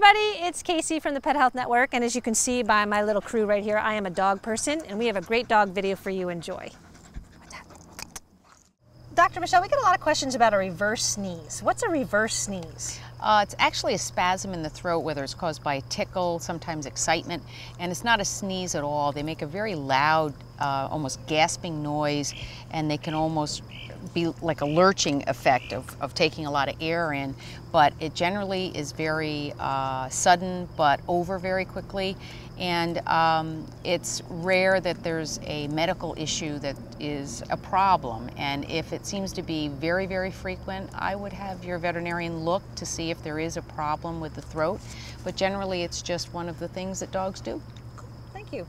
everybody, it's Casey from the Pet Health Network, and as you can see by my little crew right here, I am a dog person, and we have a great dog video for you. Enjoy. Dr. Michel, we get a lot of questions about a reverse sneeze. What's a reverse sneeze? It's actually a spasm in the throat, whether it's caused by a tickle, sometimes excitement, and it's not a sneeze at all. They make a very loud, almost gasping noise, and they can almost be like a lurching effect of taking a lot of air in, but it generally is very sudden but over very quickly, and it's rare that there's a medical issue that is a problem, and if it seems to be very, very frequent, I would have your veterinarian look to see if there is a problem with the throat, but generally it's just one of the things that dogs do. Thank you.